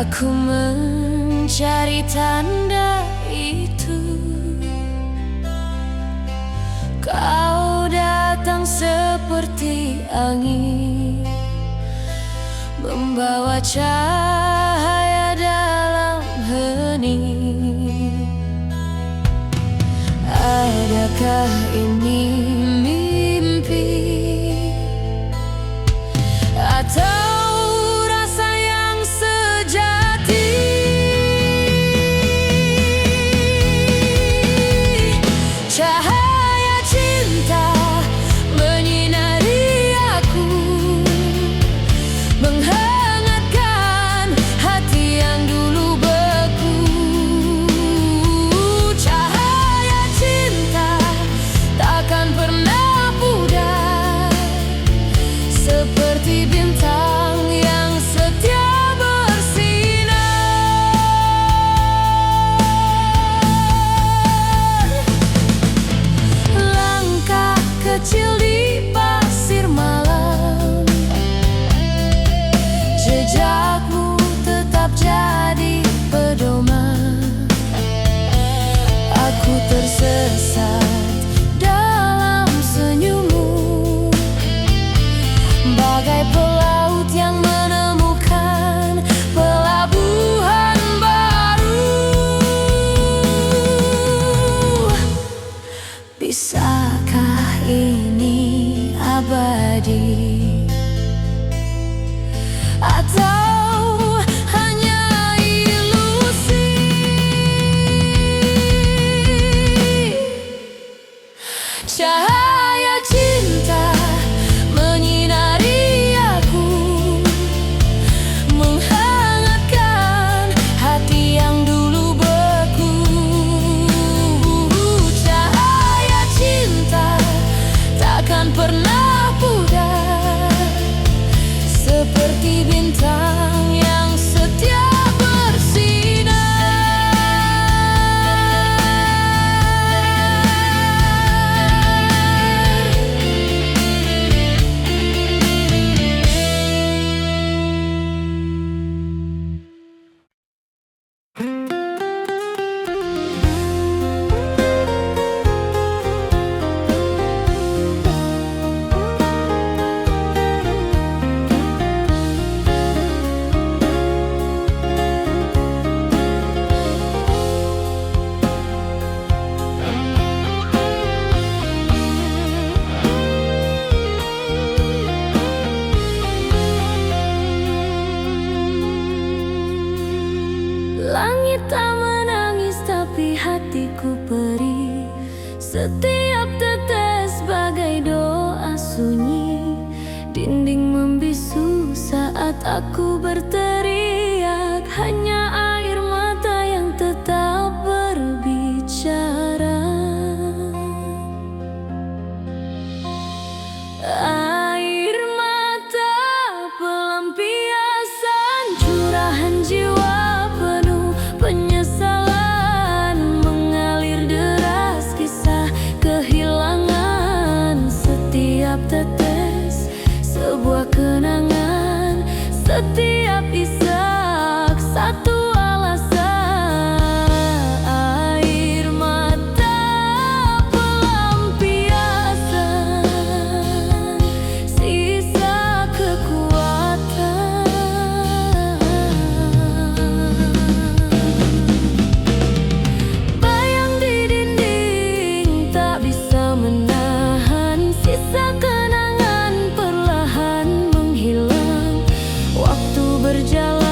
Aku mencari tanda itu. Kau datang seperti angin, membawa cahaya dalam hening. Adakah ini mimpi atau rasa yang sejati? Cahaya cinta menyinari aku, menghangatkan hati yang dulu beku. Cahaya cinta takkan pernah pudar, seperti bintang yang setia bersinar. Langkah kecil di pasir malam, jejakmu tetap jadi pedoman. Aku tersesat dalam senyummu, bagai pelaut yang menemukan pelabuhan baru. Bisakah ini abadi atau hanya ilusi? Cahaya cinta menyinari aku, menghangatkan hati yang dulu beku. Cahaya cinta takkan pernah pudar, seperti bintang yang setia bersinar. Langit tak menangis tapi hatiku perih, setiap tetes bagai doa sunyi. Dinding membisu saat aku berteriak, hanya air mata yang tetap berbicara. Air mata pelampiasan curahan jiwa penuh penyesalan, mengalir deras kisah kehilangan. Setiap tetes sebuah kenangan, setiap isak satu alasan. Air mata pelampiasan, sisa kekuatan. Bayang di dinding tak bisa menahan, sisa kenangan perlahan menghilang. Waktu berjalan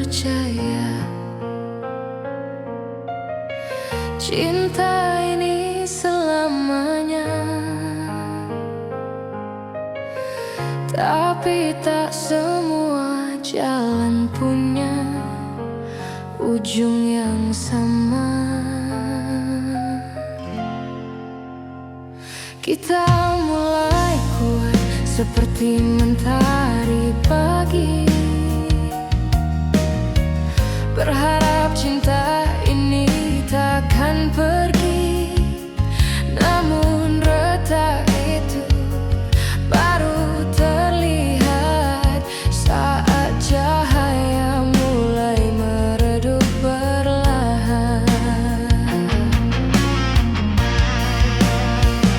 percaya cinta ini selamanya. Tapi tak semua jalan punya ujung yang sama. Kita mulai kuat seperti mentari pagi, berharap cinta ini takkan pergi. Namun retak itu baru terlihat saat cahaya mulai meredup perlahan.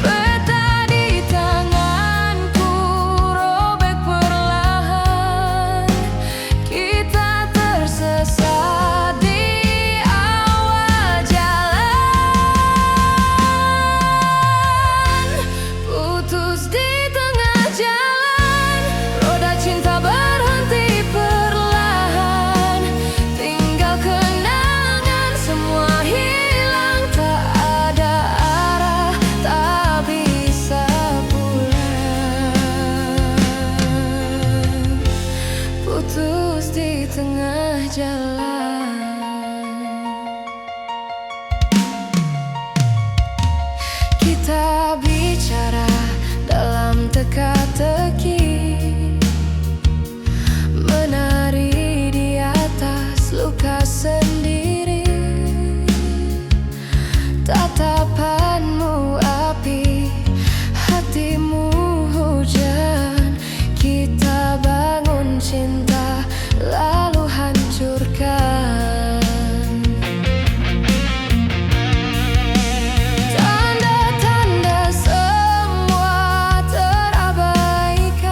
Peta di tanganku robek perlahan. Kita tersesat di awal jalan, putus di tengah jalan. Roda cinta berhenti perlahan, tinggal kenangan, semua hilang. Tak ada arah, tak bisa pulang, putus di tengah jalan. Kita bicara dalam teka-teki, menari di atas luka sendiri. Tatapanmu api, hatimu hujan. Kita bangun cinta lalu hancurkan. Tanda-tanda semua terabaikan.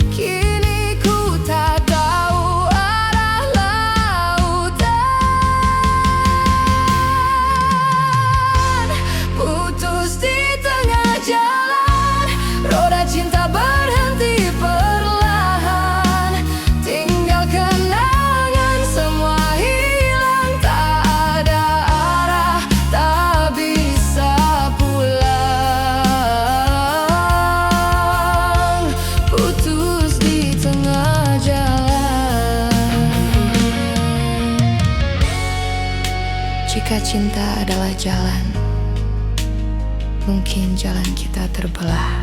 Kini ku tak tahu arah lautan, putus di tengah jalan. Roda cinta berhenti perlahan, tinggal kenangan, semua hilang. Tak ada arah, tak bisa pulang, putus di tengah jalan. Jika cinta adalah jalan, mungkin jalan kita terbelah.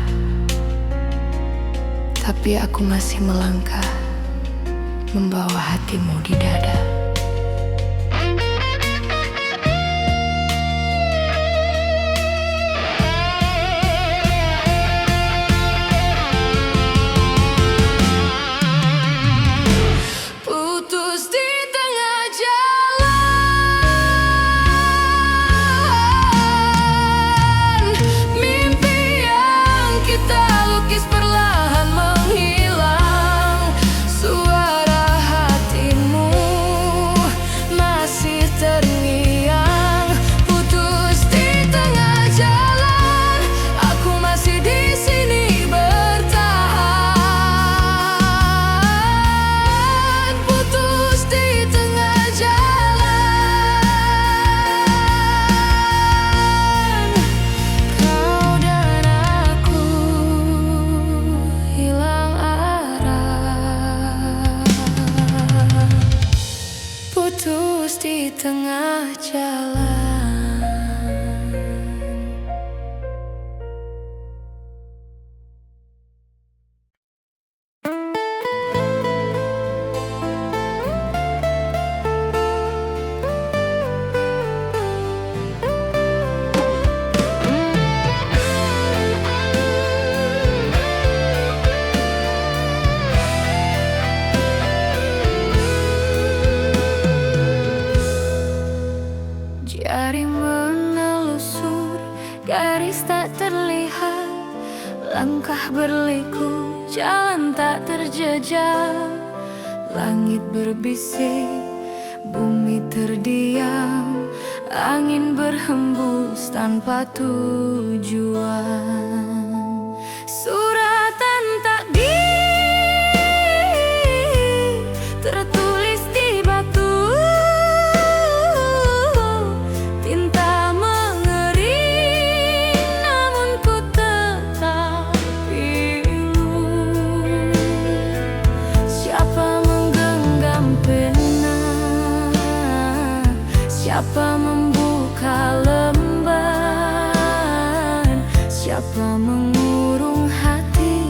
Tapi aku masih melangkah, membawa hatimu di dada. Putus di tengah jalan, mimpi yang kita lukis perlahan menghilang. Suara hatimu masih terngiang. Putus di tengah jalan, aku masih di sini bertahan. Putus di tengah jalan, kau dan aku hilang arah. Putus di tengah jalan. Jari menelusur, garis tak terlihat. Langkah berliku, jalan tak terjejak. Langit berbisik, bumi terdiam. Angin berhembus tanpa tujuan. Suratan takdir tertulis Siapa membuka lembaran? Siapa mengurung hati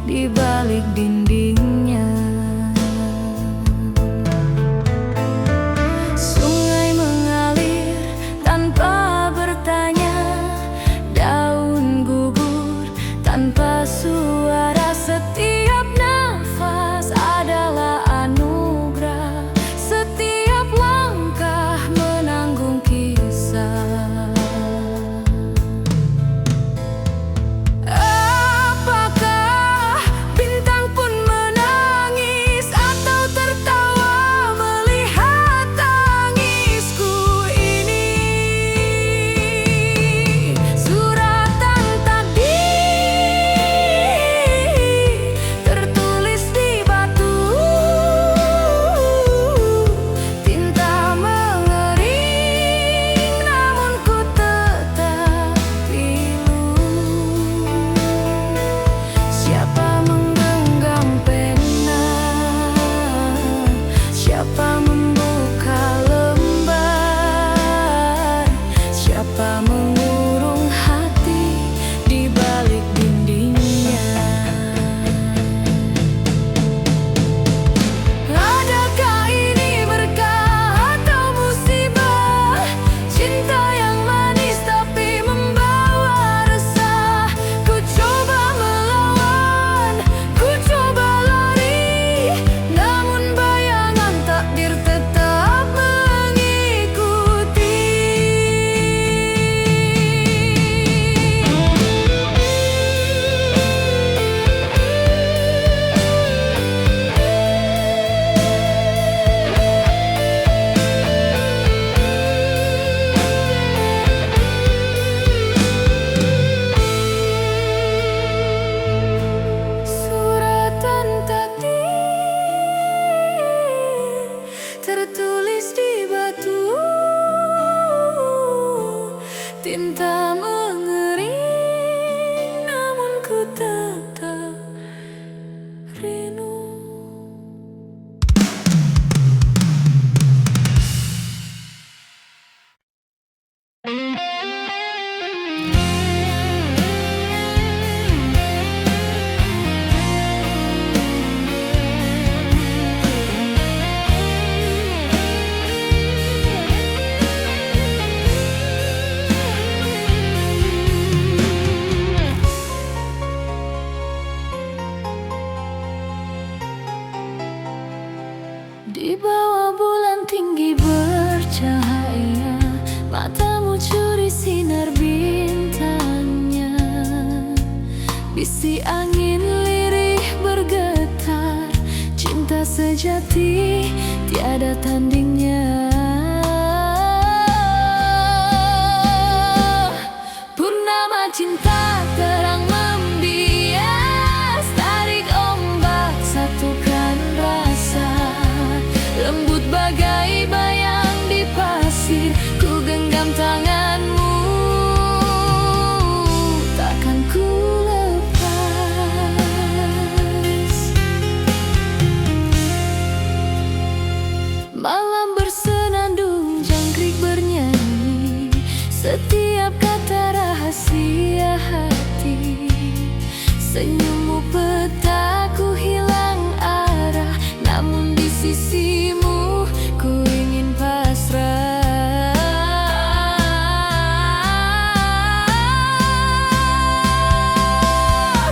di balik dindingnya? Sungai mengalir tanpa bertanya, daun gugur tanpa suara. Setiap nafas adalah anugerah, setiap langkah menanggung kisah. Apakah bintang pun menangis atau tertawa melihat tangisku ini? Suratan takdir tertulis di batu, tinta mengering namun ku tetap pilu. Siapa menggenggam pena? Siapa membuka lembar? Siapa mengurung hati di balik dindingnya? Adakah ini berkah atau musibah? Cinta yang manis tapi membawa resah. Ku coba melawan, ku coba lari, namun bayangan takdir tetap mengikuti. Suratan takdir tertulis di batu, tinta mengering namun ku tetap rindu. Di bawah bulan tinggi bercahaya, matamu curi sinar bintangnya. Bisi angin lirih bergetar, cinta sejati tiada tandingnya. Purnama cinta terang membias, tarik ombak satukan rasa. Lembut bagai bayang di pasir, ku genggam tanganmu, takkan ku lepas. Malam bersenandung, jangkrik bernyanyi, setiap kata rahasia hati. Senyummu petaku hilang arah, namun di sisimu ku ingin pasrah.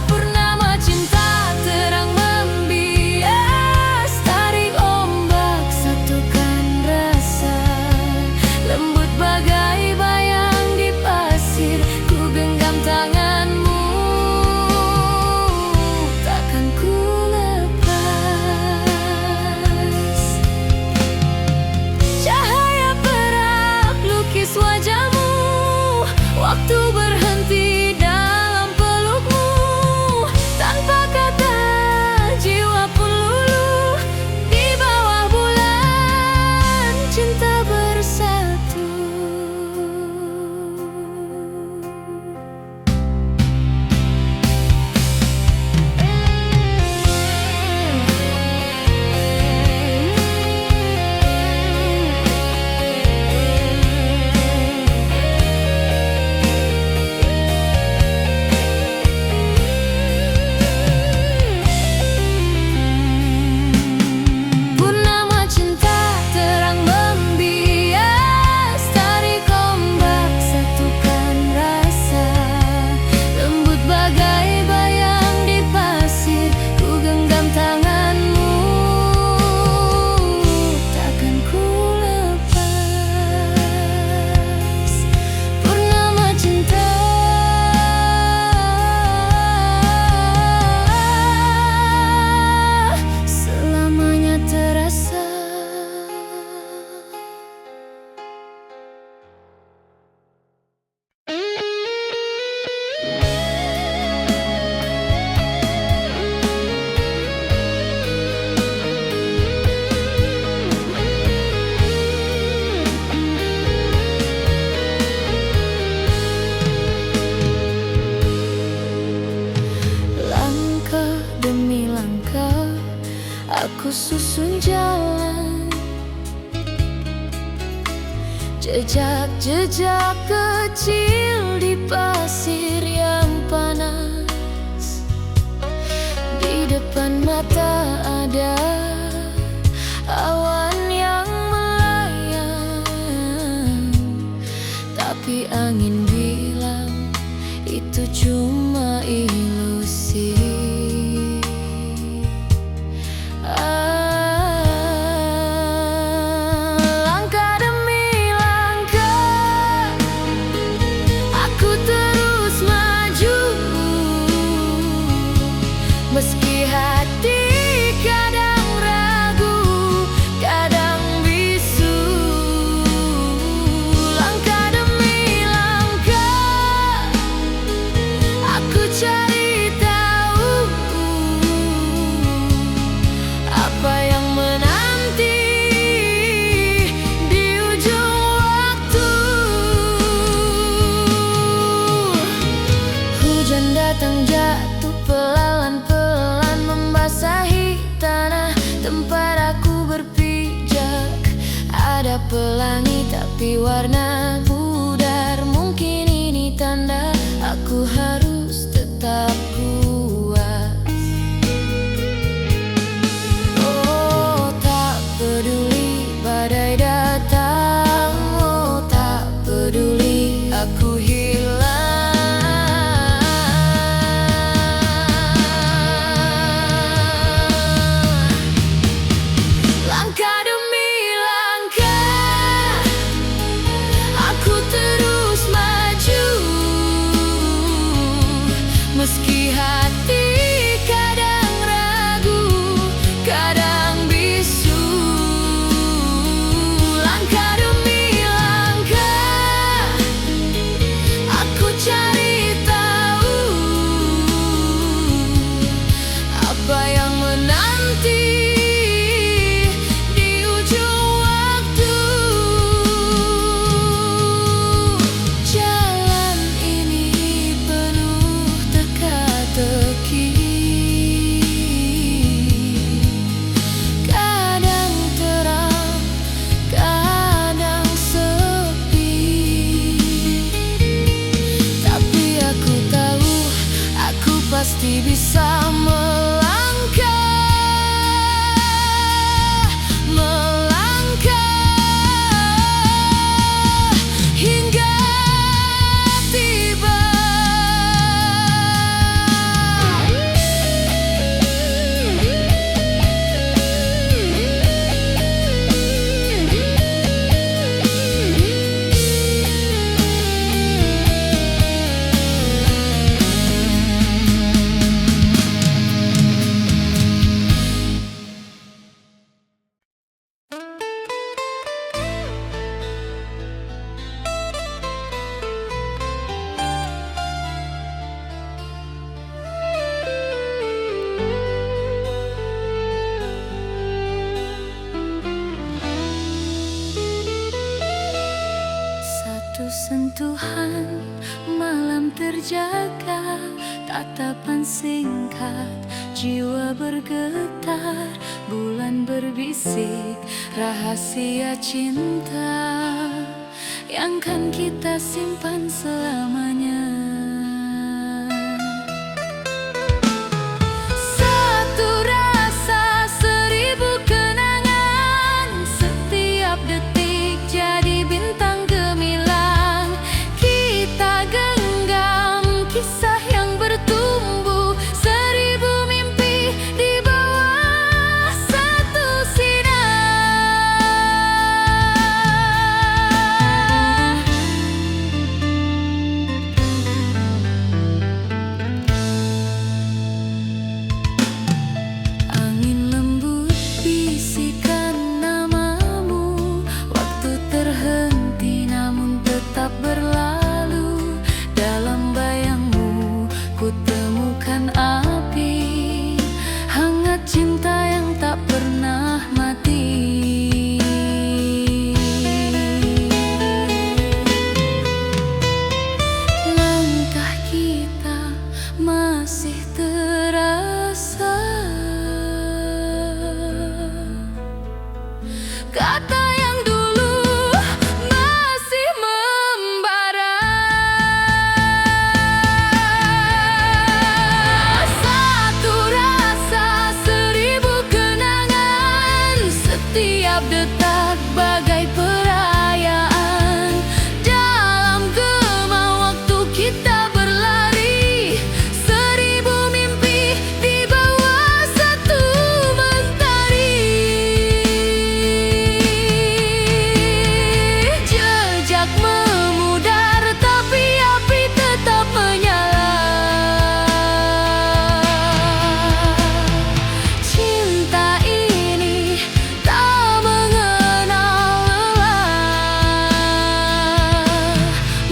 Purnama cinta terang membias, tarik ombak satukan rasa. Lembut bagai bayang di pasir, ku genggam tanganmu, takkan ku lepas. jalan, jejak-jejak kecil di pasir yang panas. Di depan mata ada awan yang melayang, tapi angin bilang itu cuma ilusi. Langkah demi langkah aku terus maju, meski hati kadang ragu, kadang bisu. Langkah demi langkah aku cari tahu apa yang menanti di ujung waktu. Hujan datang jatuh pelan-pelan membasahi tanah tempat aku berpijak. Ada pelangi tapi warna pudar. Mungkin ini tanda aku harus tetap kuat. Oh, tak peduli badai datang, oh tak peduli aku hilang. Langkah demi langkah aku terus maju, meski hati kadang ragu, kadang bisu. Langkah demi langkah aku cari tahu apa yang menanti di ujung waktu. Jalan ini penuh teka-teki, kadang terang, kadang sepi. Tapi aku tahu aku pasti bisa melangkah hingga tiba. Satu sentuhan malam terjaga, tatapan singkat jiwa bergetar. Bulan berbisik rahasia cinta yang kan kita simpan selamanya. Satu rasa, seribu kenangan, setiap detik jadi bintang gemilang. Kita genggam kisah yang bertumbuh, seribu mimpi di bawah satu sinar. kata yang dulu masih membara. Satu rasa, seribu kenangan, setiap detak bagai perayaan. Dalam gema waktu kita berlari, seribu mimpi di bawah satu mentari. Jejak memudar tapi api tetap menyala. Cinta ini tak mengenal lelah,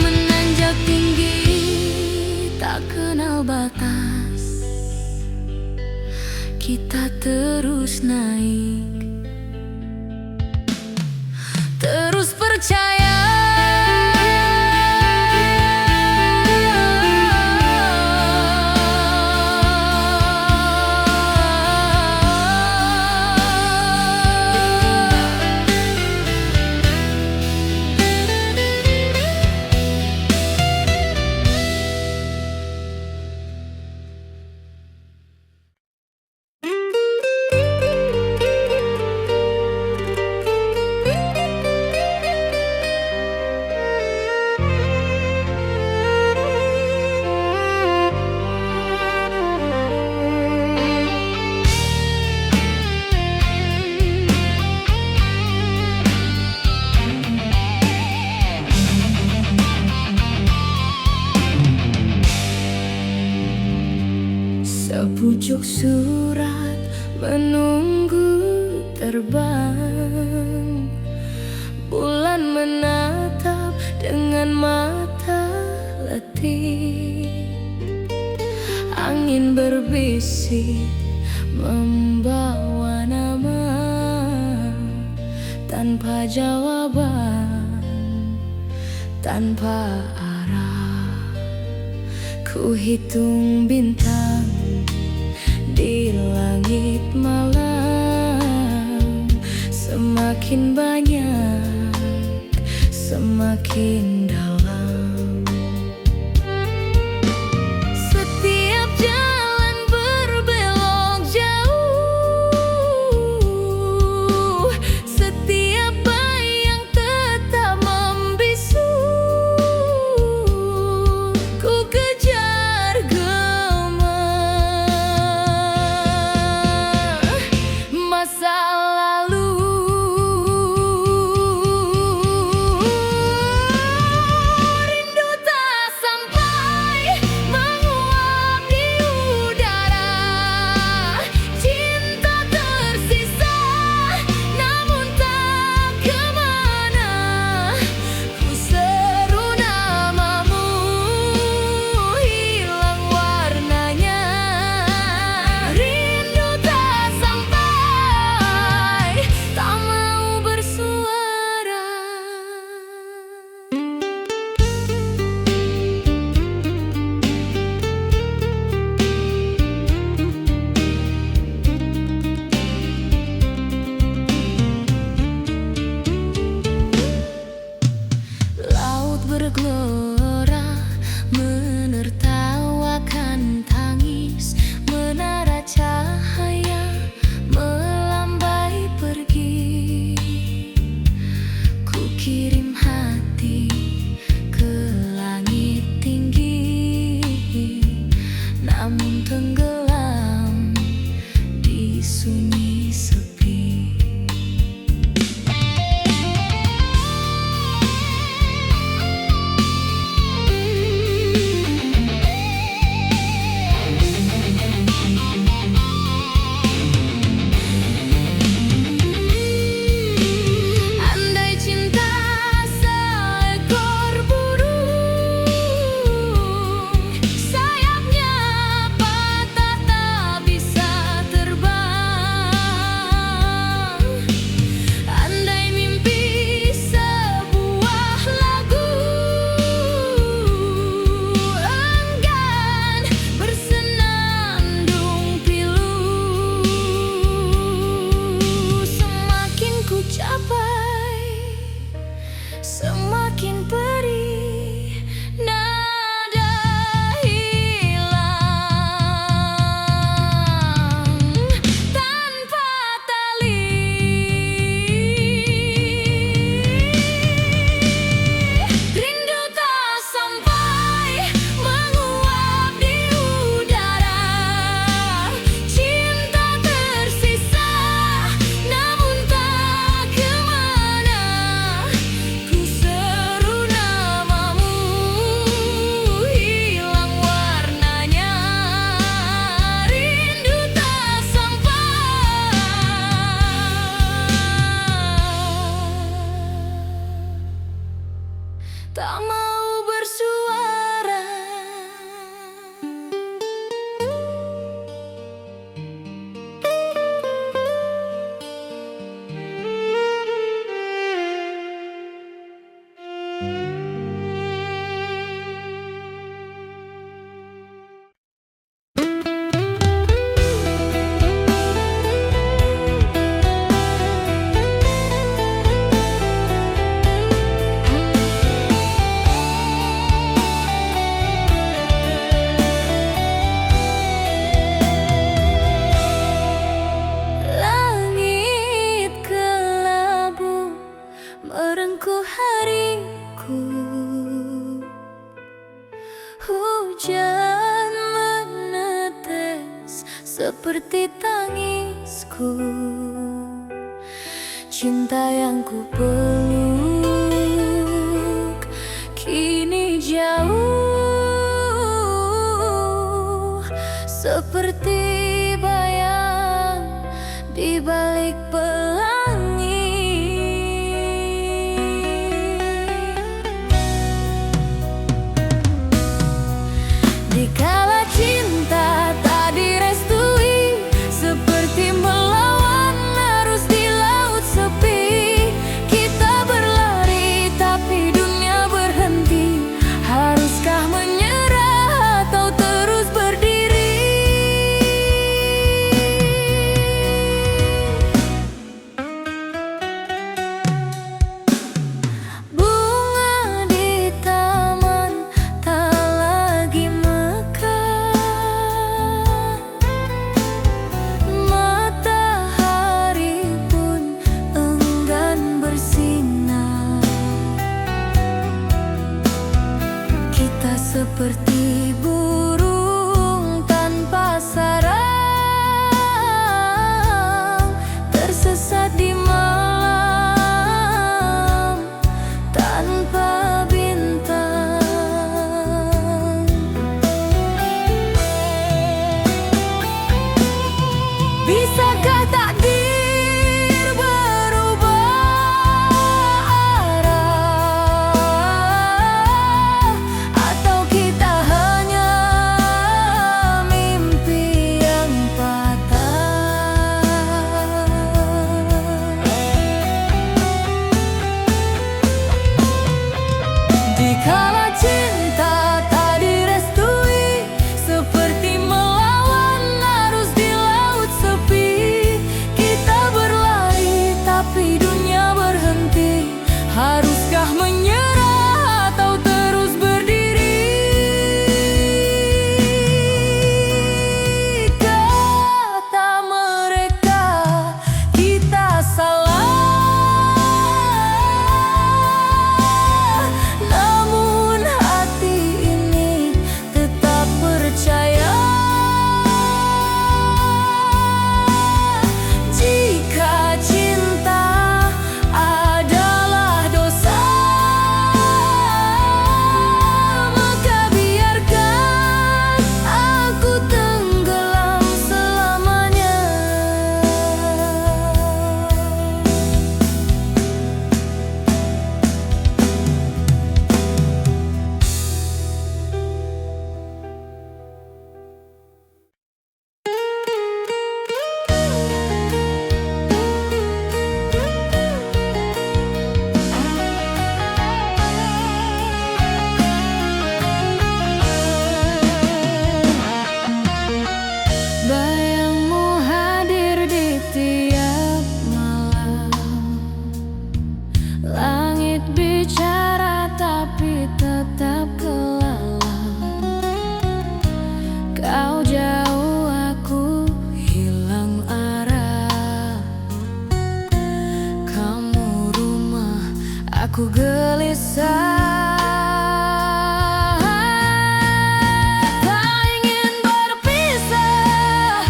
menanjak tinggi tak kenal batas. Kita terus naik, terus percaya. Sepucuk surat menunggu terbang, bulan menatap dengan mata letih. Angin berbisik membawa nama tanpa jawaban, tanpa arah. Ku hitung bintang di langit malam, semakin banyak, semakin dalam. Setiap jalan berbelok jauh, setiap bayang tetap membisu. Ku kejar gema masa lalu. tak mau bersuara. Langit kelabu merengkuh hariku, hujan menetes seperti tangisku. Cinta yang ku peluk kini jauh, seperti bayang di balik pelangi. Dikala cinta tak direstui, seperti melawan arus di laut sepi. Kita berlari tapi dunia berhenti. Haruskah menyerah atau terus berdiri? Bunga di taman tak lagi mekar, matahari pun enggan bersinar. Kita seperti burung tanpa sarang, tersesat di malam tanpa bintang. Bisakah takdir berubah arah, atau kita hanya mimpi yang patah? Dikala cinta tak direstui, seperti melawan arus di laut sepi. Kita berlari tapi dunia berhenti. Haruskah menyerah atau terus berdiri? Kata mereka kita salah, namun hati ini tetap percaya. Jika cinta adalah dosa, maka biarkan aku tenggelam selamanya. Bayangmu hadir di tiap malam. Langit bicara tapi tetap kelam. Kau jauh, aku hilang arah. Kamu rumah, aku gelisah. Tak ingin berpisah,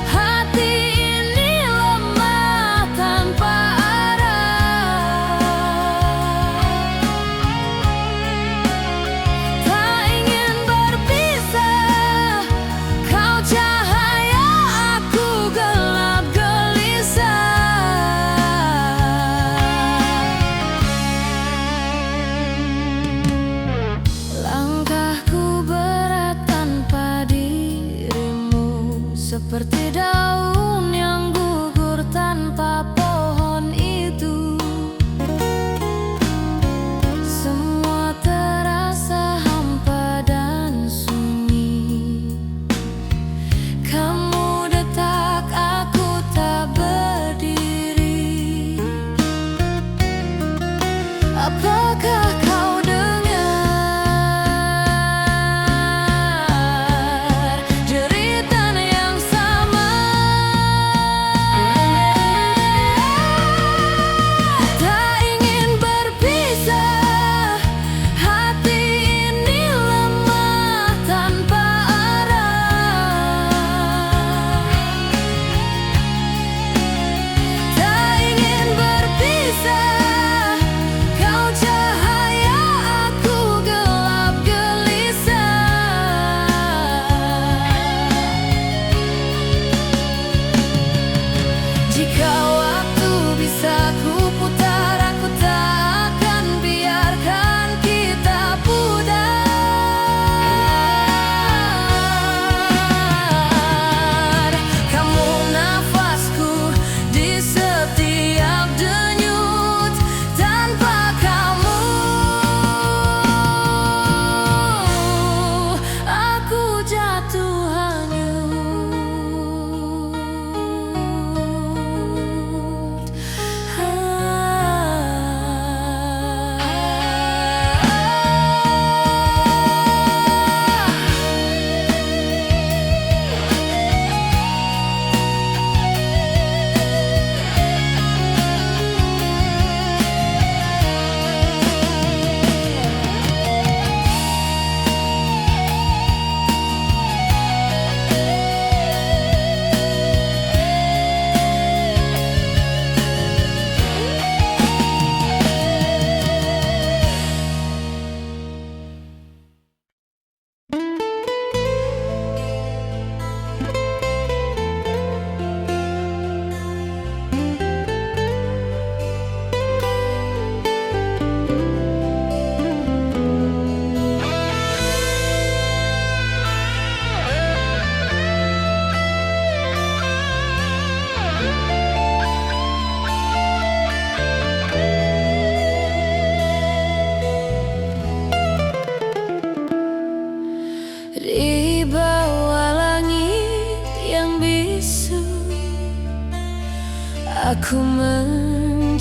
hati ini lemah tanpa arah. Tak ingin berpisah, kau cahaya, aku gelap gelisah.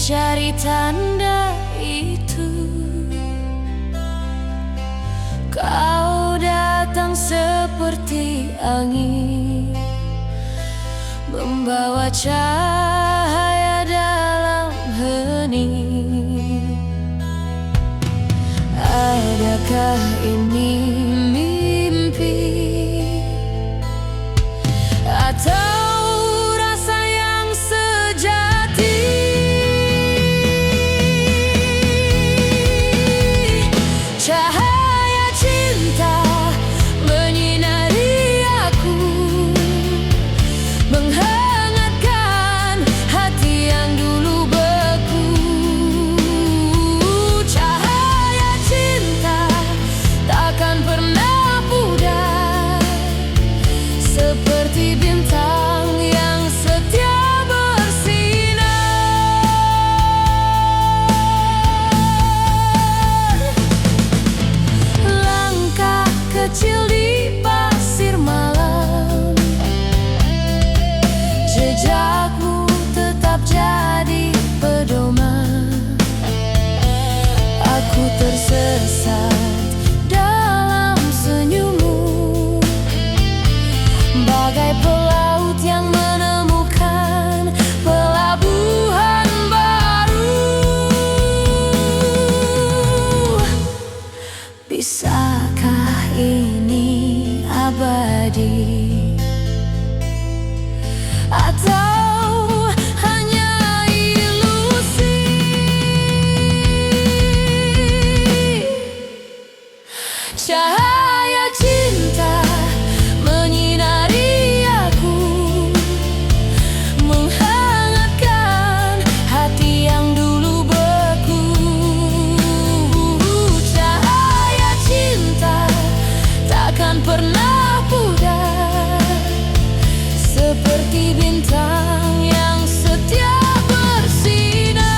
mencari tanda itu. Kau datang seperti angin, membawa cahaya dalam hening. Adakah ini mimpi atau rasa yang sejati? Cahaya cinta menyinari aku, menghangatkan hati yang dulu beku. Cahaya cinta takkan pernah pudar, seperti bintang yang setia bersinar. Langkah kecil di pasir malam, jejakmu tetap jadi pedoman. Aku tersesat dalam senyummu, bagai pelaut yang menemukan pelabuhan baru. Bisakah ini abadi atau hanya ilusi? Cahaya cinta menyinari aku, menghangatkan hati yang dulu beku. Cahaya cinta takkan pernah pudar, seperti bintang yang setia bersinar.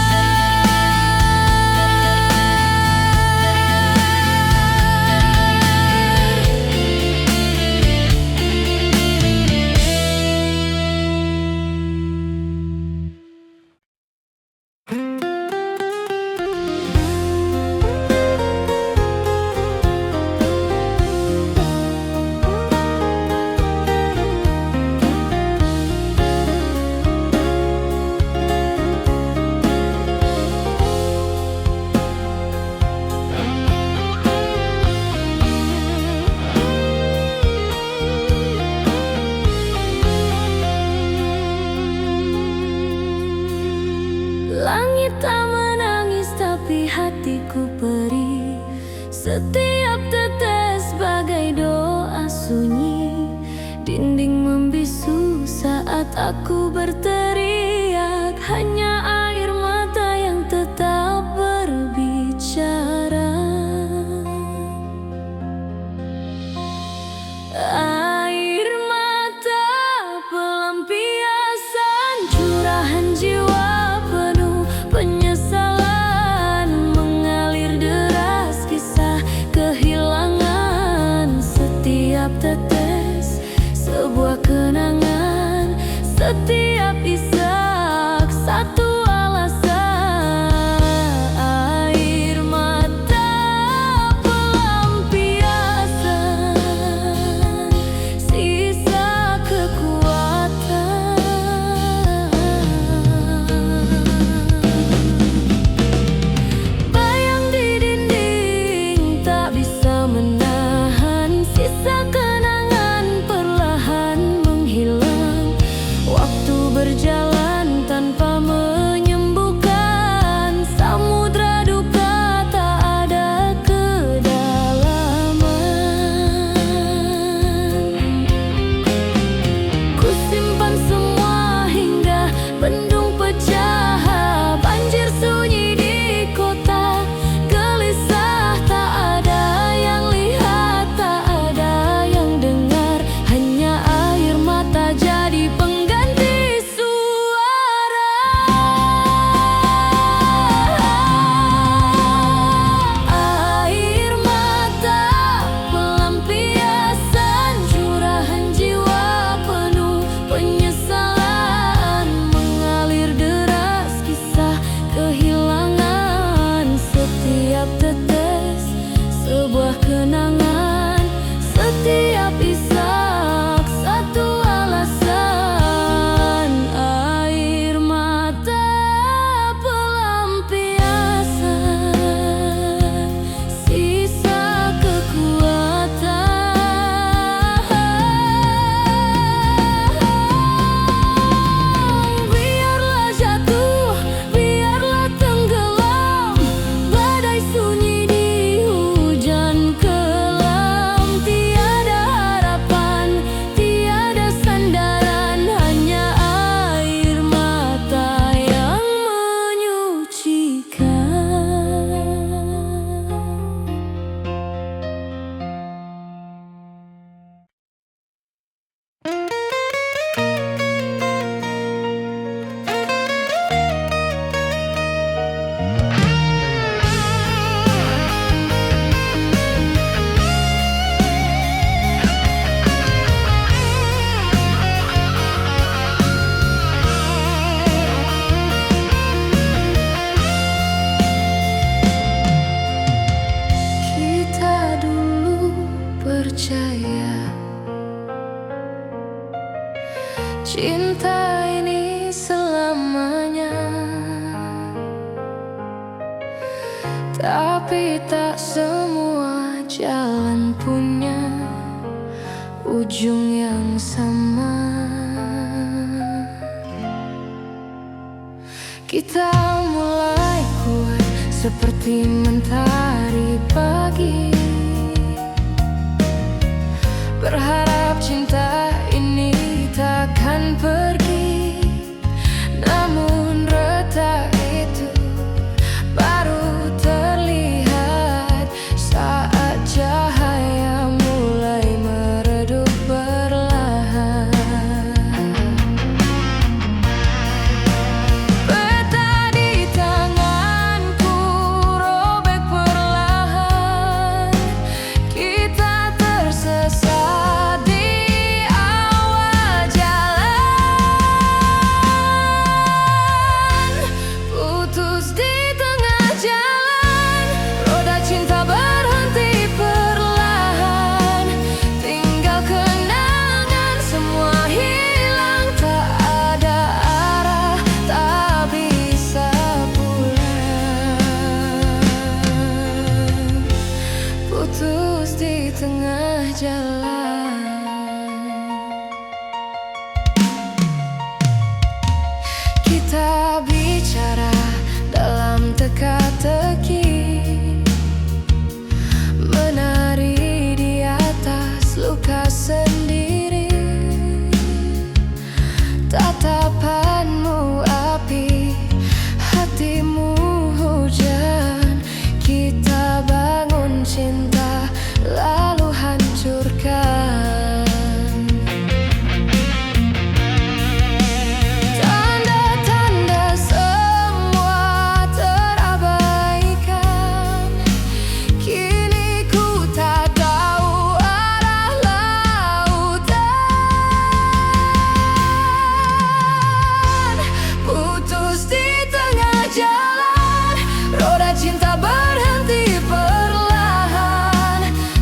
Langit tak menangis tapi hatiku perih, setiap tetes bagai doa sunyi. Dinding membisu saat aku berteriak, hanya air mata yang tetap berbicara. Air mata pelampiasan curahan jiwa penuh penyesalan, mengalir deras kisah kehilangan. Setiap tetes sebuah kenangan, setiap isyarat Tapi tak semua jalan punya ujung yang sama. Kita mulai kuat seperti mentari pagi, berharap cinta ini takkan pergi. Namun retak itu baru terlihat saat cahaya mulai meredup perlahan. Peta di tanganku robek perlahan. Kita tersesat di awal jalan, putus di tengah jalan. Roda cinta berhenti perlahan, tinggal kenangan, semua hilang. Tak ada arah, tak bisa pulang. Putus di tengah jalan. Kita bicara dalam teka-teki, menari di atas luka sendiri. Tatapanmu api, hatimu hujan. Kita bangun cinta lalu hancurkan. Tanda-tanda semua terabaikan. Kini ku tak tahu arah lautan. Putus di tengah jalan, roda cinta berhenti perlahan,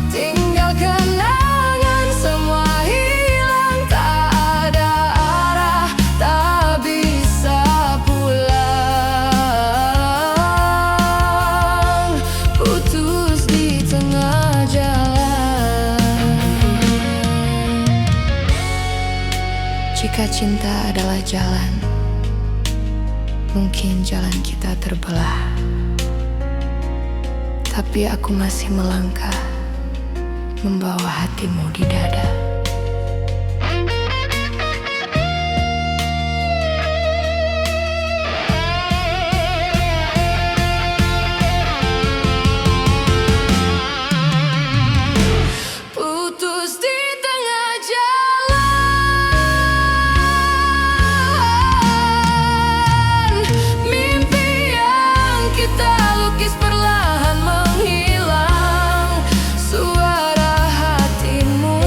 tinggal kenangan, semua hilang. Tak ada arah, tak bisa pulang. Putus di tengah jalan. Jika cinta adalah jalan, mungkin jalan kita terbelah. Tapi aku masih melangkah, membawa hatimu di dada. Putus di tengah jalan, mimpi yang kita lukis perlahan menghilang. Suara hatimu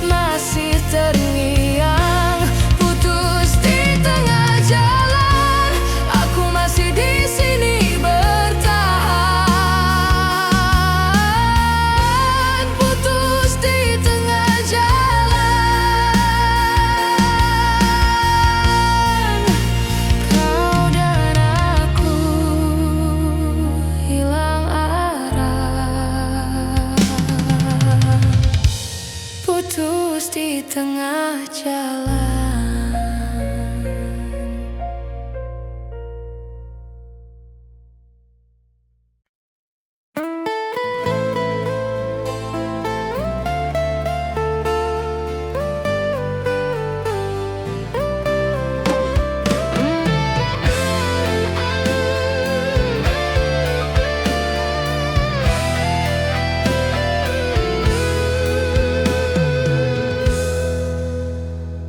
masih terngiang. Putus di tengah jalan, aku masih di sini bertahan. Putus di tengah jalan, kau dan aku hilang arah. Putus di tengah jalan.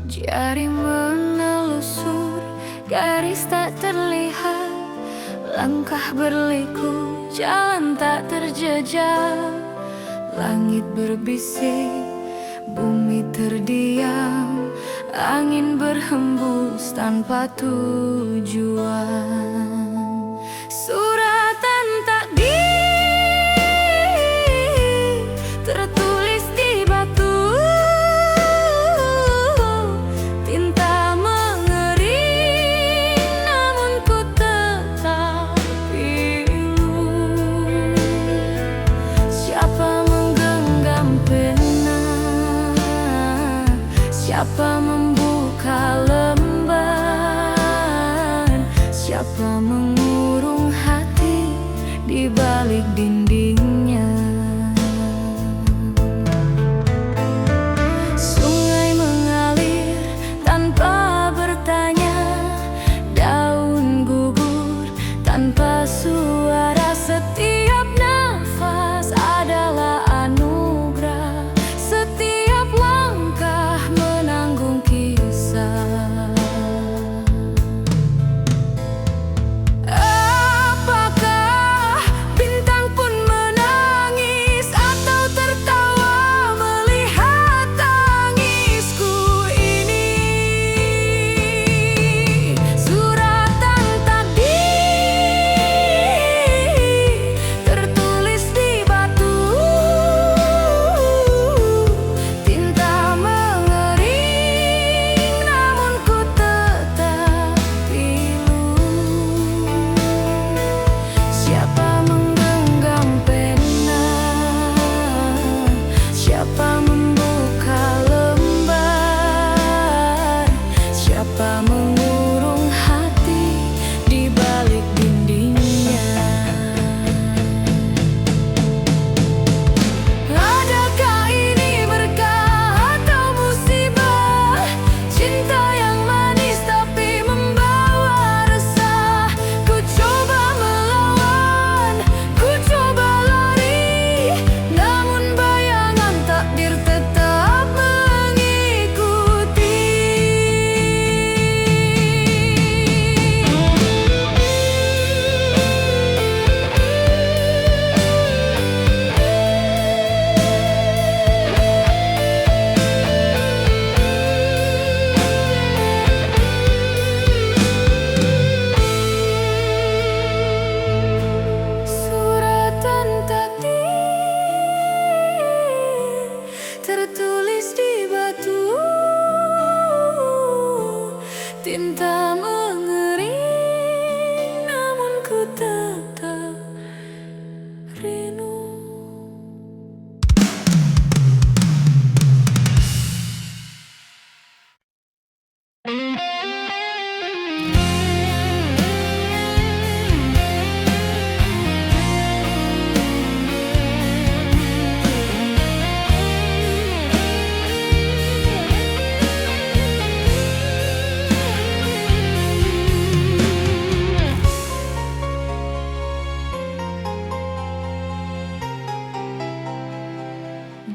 Jari menelusur, garis tak terlihat. Langkah berliku, jalan tak terjejak. Langit berbisik, bumi terdiam. Angin berhembus tanpa tujuan. Suratan takdir tertulis di batu. Tinta mengering, namun ku tetap pilu.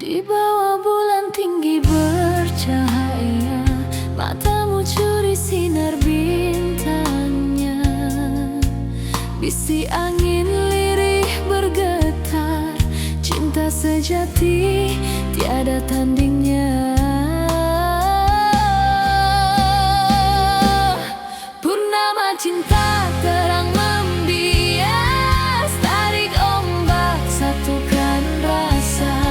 Di bawah bulan tinggi bercahaya, matamu curi sinar bintangnya. Bisi angin lirih bergetar, cinta sejati tiada tandingnya. Purnama cinta terang membias, tarik ombak satukan rasa.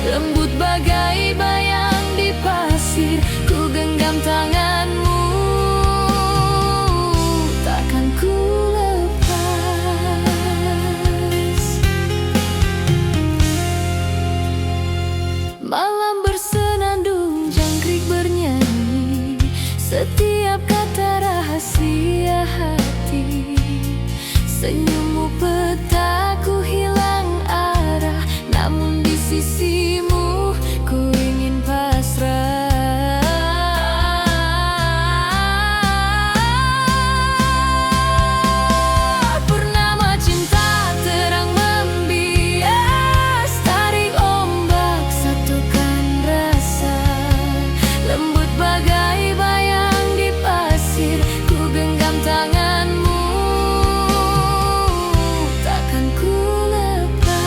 Lembut bagai bayang di pasir, ku genggam tanganmu, takkan ku lepas. Malam bersenandung, jangkrik bernyanyi, setiap kata rahasia hati. Senyummu petaku hilang arah, namun di sisimu ku ingin pasrah. Purnama cinta terang membias, tarik ombak satukan rasa. Lembut bagai bayang di pasir, ku genggam tanganmu, takkan ku lepas.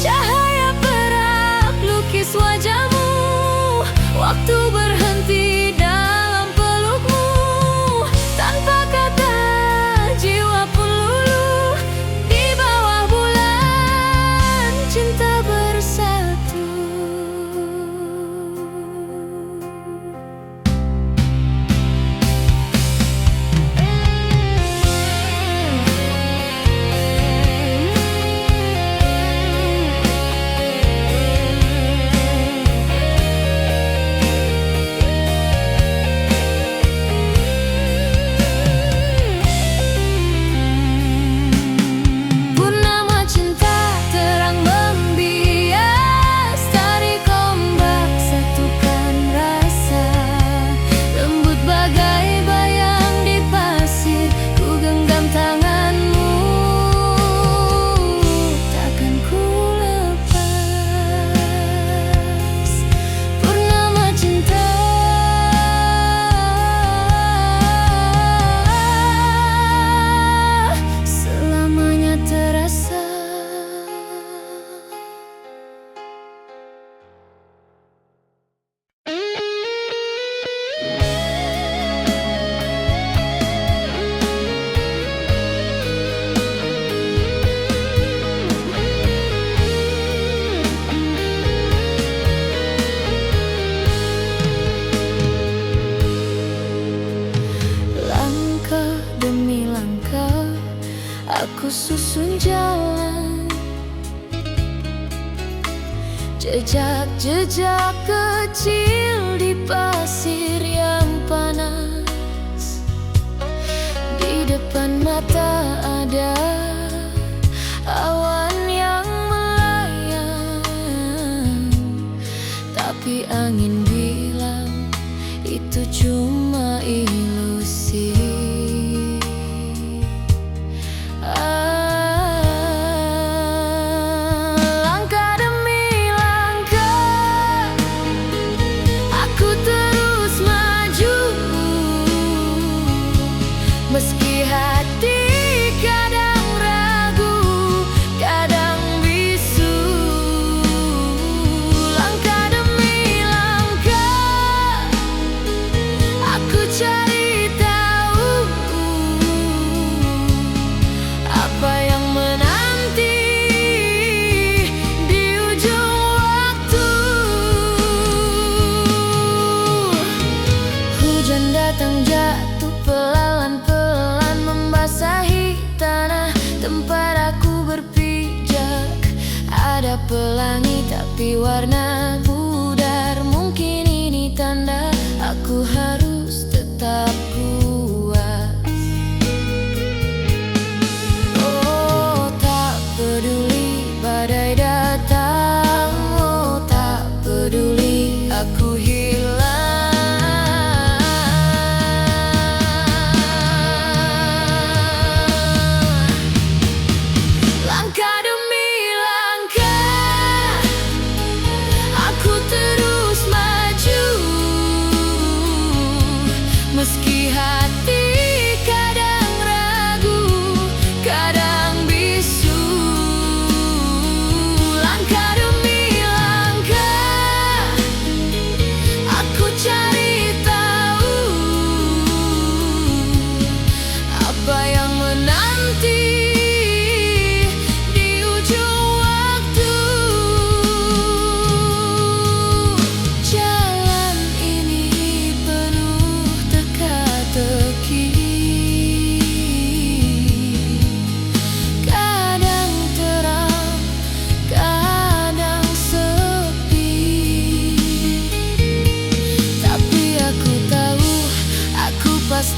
Cahaya perak lukis wajahmu, waktu berhenti dalam pelukmu. Tanpa kata jiwa pun luluh, di bawah bulan cinta bersatu. Purnama cinta terang membias, tarik ombak satukan rasa. Lembut bagai bayang di pasir, ku genggam tanganmu, takkan ku lepas. Purnama cinta selamanya terasa. Langkah demi langkah aku susun jalan, jejak-jejak kecil di pasir yang panas. Di depan mata ada awan yang melayang, tapi angin bilang itu cuma ilusi. Langkah demi langkah aku terus maju, meski hati kadang ragu, kadang bisu. Langkah demi langkah aku cari tahu apa yang menanti di ujung waktu. Hujan datang jatuh pelan-pelan membasahi tanah tempat aku berpijak. Ada pelangi tapi warna pudar, mungkin ini tanda aku harus tetap kuat. Oh, tak peduli badai datang, oh tak peduli aku hilang. Langkah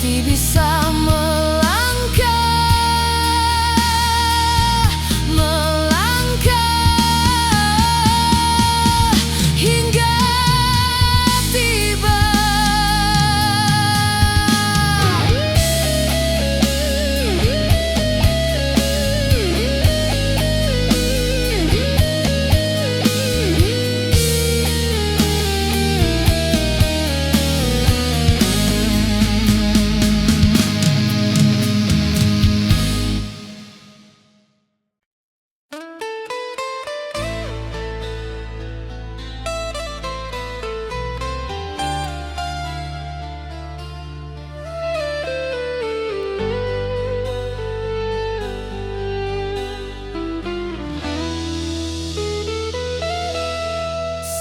hati bisa melangkah, melangkah hingga tiba.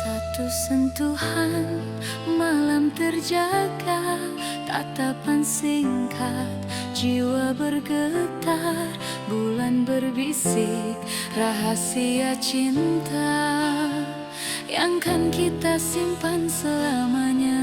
Satu sentuhan malam terjaga, tatapan singkat jiwa bergetar, bulan berbisik rahasia cinta yang kan kita simpan selamanya.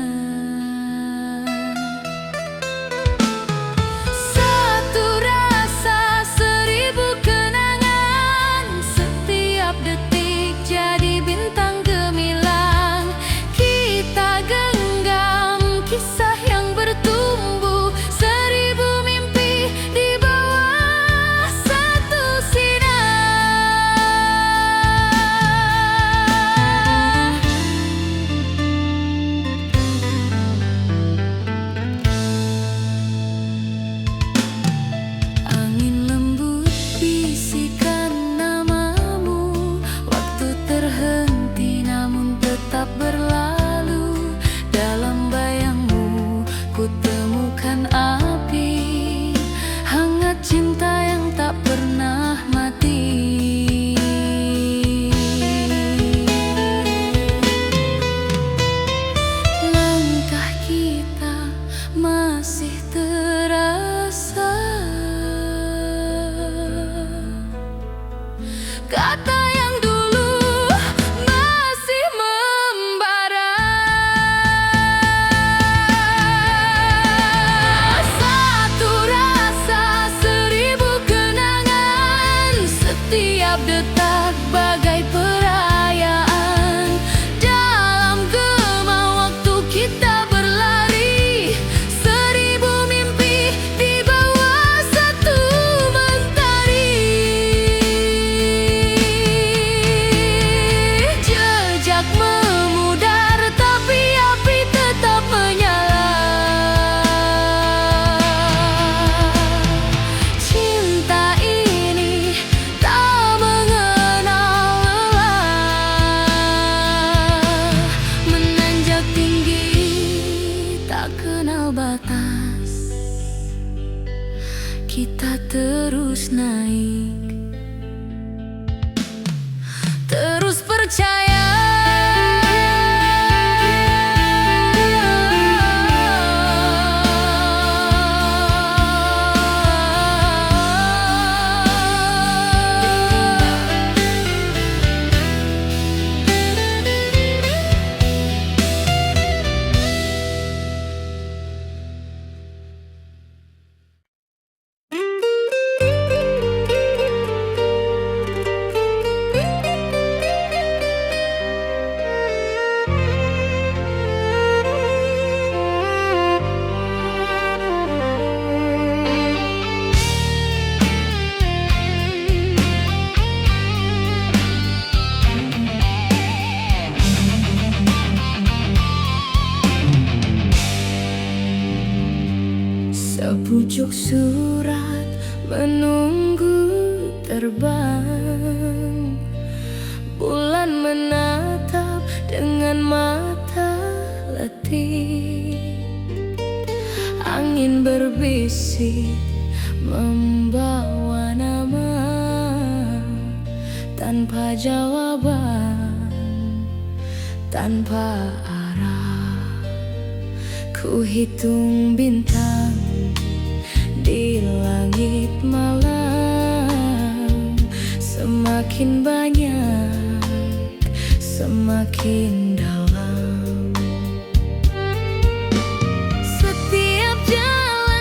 Satu rasa, seribu kenangan, setiap detik jadi bintang gemilang. Kita genggam kisah yang bertumbuh, seribu mimpi di bawah satu sinar. Angin lembut bisikan namamu, waktu terhenti namun tetap berlalu. Dalam bayangmu ku temukan api, hangat cinta yang tak pernah mati. Langkah kita masih terasa, kata yang dulu masih membara. Satu rasa, seribu kenangan, setiap detak bagai perayaan. Dalam gema waktu kita berlari, seribu mimpi di bawah satu mentari. Jejak memudar tapi api tetap menyala. Cinta ini tak mengenal lelah, menanjak tinggi tak kenal batas. Kita terus naik, terus percaya. Sepucuk surat menunggu terbang, bulan menatap dengan mata letih. Angin berbisik membawa nama tanpa jawaban, tanpa arah. Ku hitung bintang di langit malam, semakin banyak, semakin dalam. Setiap jalan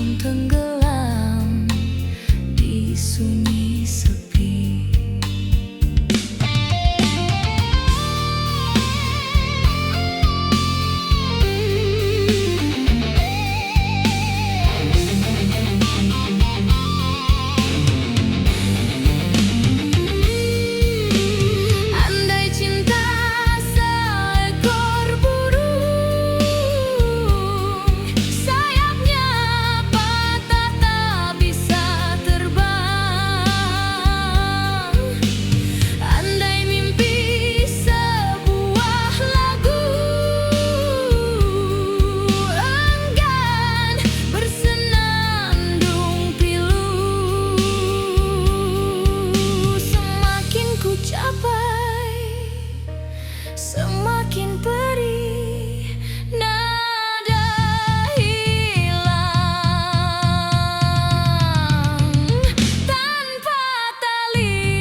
belum tenggelam di sunyi sepi. Andai cinta seekor burung, sayapnya patah tak bisa terbang. Andai mimpi sebuah lagu, enggan bersenandung pilu. Semakin ku capai, semakin perih nada hilang tanpa tali.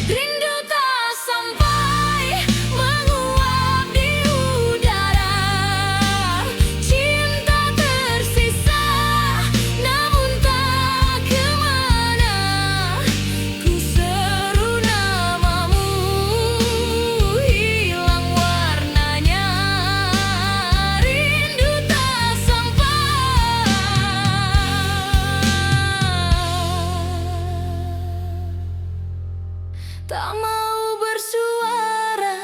Rindu tak sampai menguap di udara, cinta tersisa namun tak kemana. Ku seru namamu, hilang warnanya. Rindu tak sampai, tak mau bersuara.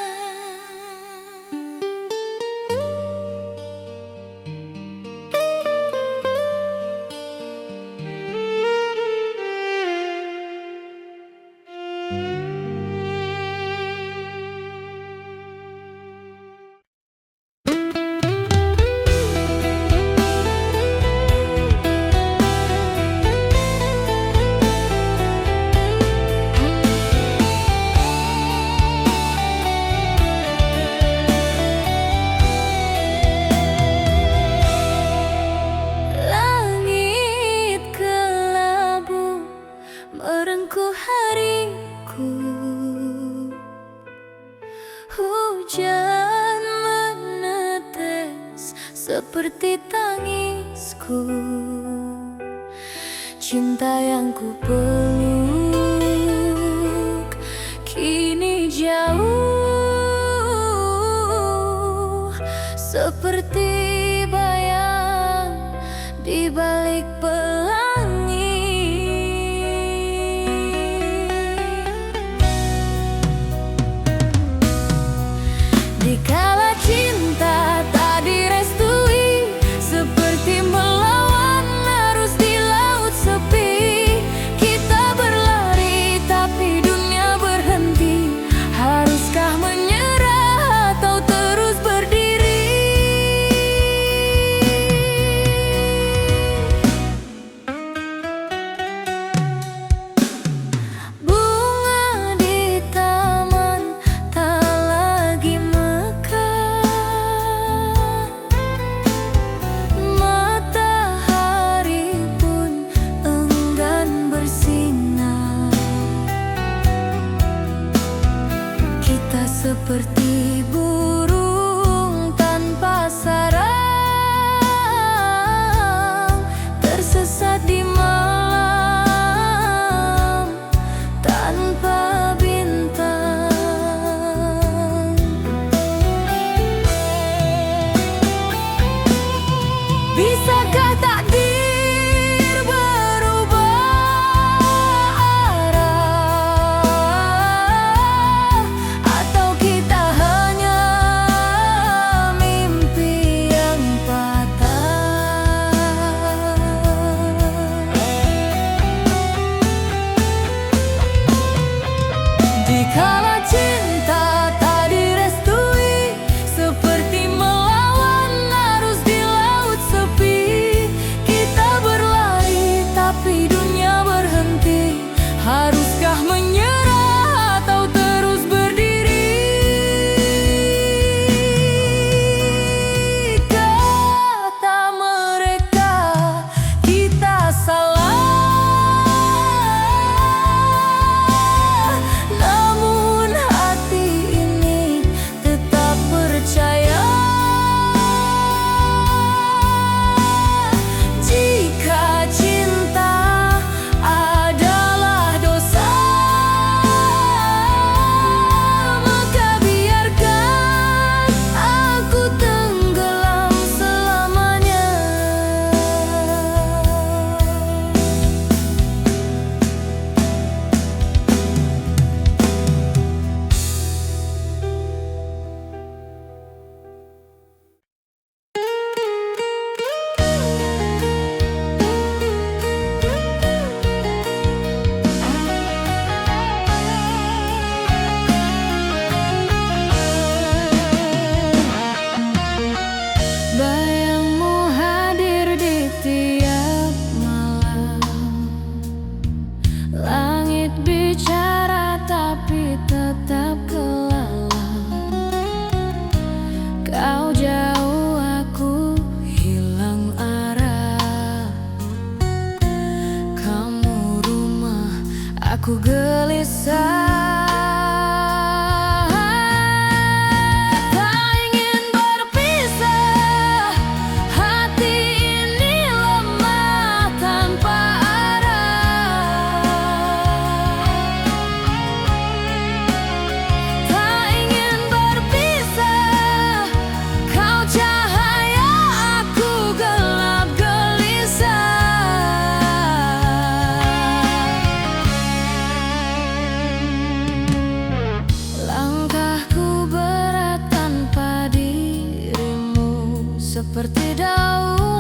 Langit kelabu merengkuh hariku, hujan menetes seperti tangisku. Cinta yang ku peluk kini jauh, seperti bayang di balik pelangi. Dikala cinta tak direstui, seperti melawan arus di laut sepi. Kita berlari tapi dunia berhenti. Haruskah menyerah atau terus berdiri? seperti daun.